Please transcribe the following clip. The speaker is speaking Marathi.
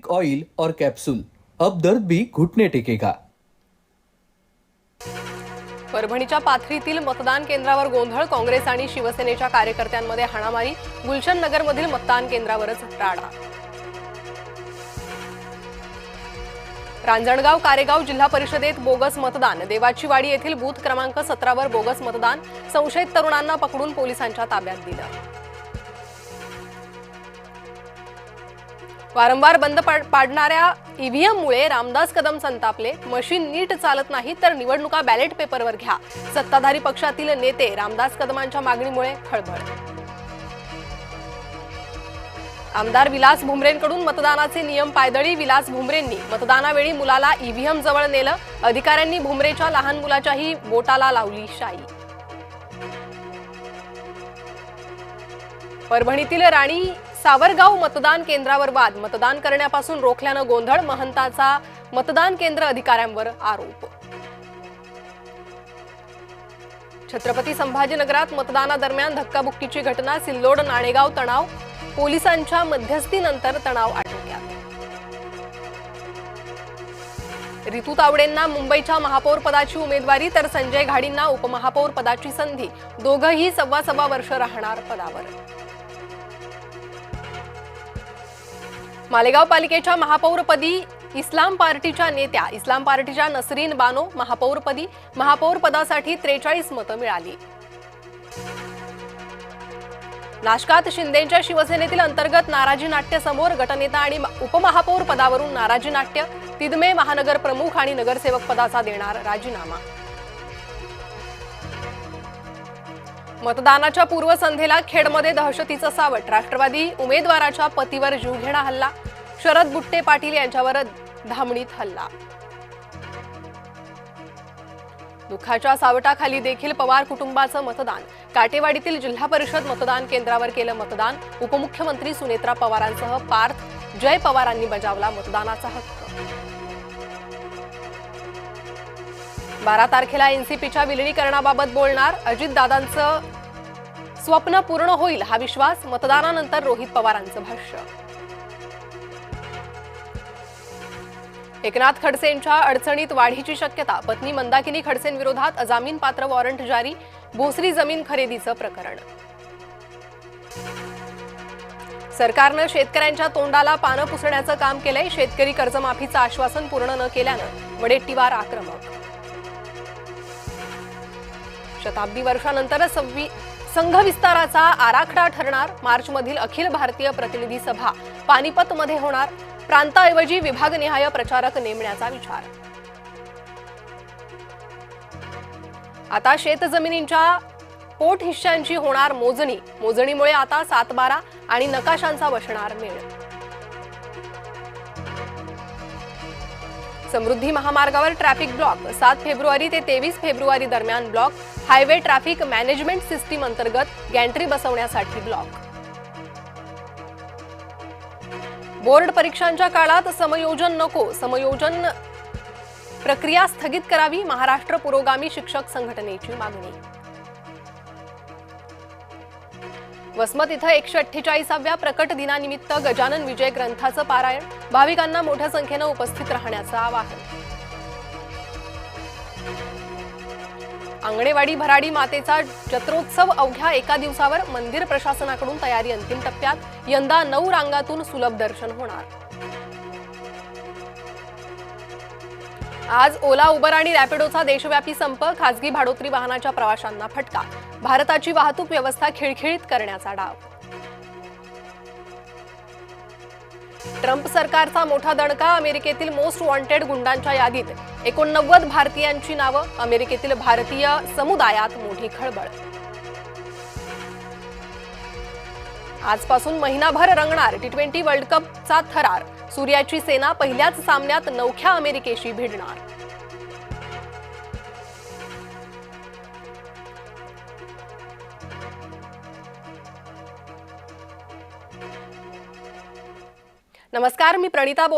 एक ऑयल और कैप्सूल, अब दर्द भी घुटने टेकेगा। परभणीच्या पाथरीतील मतदान केंद्रावर गोंधळ, काँग्रेस आणि शिवसेनेच्या कार्यकर्त्यांमध्ये हाणामारी, गुलशन नगरमधील मतदान केंद्रावरच राडा। रांजणगाव कारेगाव जिल्हा परिषदेत बोगस मतदान, देवाचीवाडी येथील बूथ क्रमांक 17 वर बोगस मतदान, संशयित तरुणांना पकडून पोलिसांच्या ताब्यात दिलं। वारंवार बंद पाडणाऱ्या ईव्हीएममुळे रामदास कदम संतापले, मशीन नीट चालत नाही तर निवडणुका बॅलेट पेपरवर घ्या, सत्ताधारी पक्षातील नेते रामदास कदमांच्या मागणीमुळे खळबळ। आमदार विलास भुमरेंकडून मतदानाचे नियम पायदळी, विलास भुमरेंनी मतदानावेळी मुलाला ईव्हीएम जवळ नेलं, अधिकाऱ्यांनी भुमरेच्या लहान मुलाच्याही बोटाला लावली शाई। परभणीतील राणी सावरगाव मतदान केंद्रावर वाद, मतदान करण्यापासून रोखल्यानं गोंधळ, महंताचा मतदान केंद्र अधिकाऱ्यांवर आरोप। छत्रपती संभाजीनगरात मतदानादरम्यान धक्काबुक्कीची घटना, सिल्लोड नाणेगाव तणाव, पोलिसांच्या मध्यस्थीनंतर तणाव आटोक्यात। रितू तावडेंना मुंबईच्या महापौर पदाची उमेदवारी तर संजय घाडींना उपमहापौर पदाची संधी, दोघंही 1.25 वर्ष राहणार पदावर। मालेगाव पालिकेच्या महापौरपदी इस्लाम पार्टीच्या नेत्या, इस्लाम पार्टीच्या नसरीन बानो महापौरपदी, महापौर पदासाठी 43 मतं मिळाली। नाशकात शिंदेच्या शिवसेनेतील अंतर्गत नाराजी नाट्य समोर, गटनेता आणि उपमहापौर पदावरून नाराजी नाट्य, तिदमे महानगर प्रमुख आणि नगरसेवक पदाचा देणार राजीनामा। मतदानाच्या पूर्वसंध्येला खेडमध्ये दहशतीचं सावट, राष्ट्रवादी उमेदवाराच्या पतीवर जीवघेणा हल्ला, शरद बुट्टे पाटील यांच्यावर धामणीत हल्ला। दुःखाच्या सावटाखाली देखील पवार कुटुंबाचं मतदान, काटेवाडीतील जिल्हा परिषद मतदान केंद्रावर केलं मतदान, उपमुख्यमंत्री सुनेत्रा पवारांसह पार्थ जय पवारांनी बजावला मतदानाचा हक्क। 12 तारखेला एनसीपीच्या विलिनीकरणाबाबत बोलणार, अजितदादांचं स्वप्न पूर्ण होईल हा विश्वास, मतदानानंतर रोहित पवारांचं भाष्य। एकनाथ खडसेंच्या अडचणीत वाढीची शक्यता, पत्नी मंदाकिनी खडसेंविरोधात अजामीनपात्र वॉरंट जारी, भोसरी जमीन खरेदीचं प्रकरण। सरकारनं शेतकऱ्यांच्या तोंडाला पानं पुसण्याचं काम केलंय, शेतकरी कर्जमाफीचं आश्वासन पूर्ण न केल्यानं वडेट्टीवार आक्रमक। शताब्दी वर्षानंतर संघ विस्ताराचा आराखडा ठरणार, मार्चमधील अखिल भारतीय प्रतिनिधी सभा पानिपतमध्ये होणार, प्रांताऐवजी विभागनिहाय प्रचारक नेमण्याचा विचार। आता शेतजमिनींच्या पोट हिश्श्यांची होणार मोजणी, मोजणीमुळे आता 7-12 आणि नकाशांचा बसणार मेळ। समृद्धी महामार्गावर ट्रॅफिक ब्लॉक, 7 फेब्रुवारी ते 23 फेब्रुवारी दरम्यान block, highway traffic management system अंतर्गत गॅन्ट्री बसवण्यासाठी ब्लॉक। बोर्ड परीक्षांच्या काळात समयोजन नको, समयोजन प्रक्रिया स्थगित करावी, महाराष्ट्र पुरोगामी शिक्षक संघटनेची मागणी। वसमत इथं 148व्या प्रकट दिनानिमित्त गजानन विजय ग्रंथाचं पारायण, भाविकांना मोठ्या संख्येनं उपस्थित राहण्याचं आवाहन। आंगणेवाडी भराडी मातेचा जत्रोत्सव अवघ्या एका दिवसावर, मंदिर प्रशासनाकडून तयारी अंतिम टप्प्यात, यंदा 9 रांगातून सुलभ दर्शन होणार। आज ओला, उबर आणि रॅपिडोचा देशव्यापी संप, खासगी भाडोत्री वाहनाच्या प्रवाशांना फटका, भारताची वाहतूक व्यवस्था खिळखिळीत करण्याचा डाव। ट्रम्प सरकारचा मोठा दणका, अमेरिकेतील मोस्ट वॉन्टेड गुंडांच्या यादीत 89 भारतीयांची नावं, अमेरिकेतील भारतीय समुदायात मोठी खळबळ। आजपासून महिनाभर रंगणार T20 वर्ल्ड कपचा थरार, सूर्याची सेना पहिल्याच सामन्यात नवख्या अमेरिकेशी भिडणार। नमस्कार, मी प्रणिता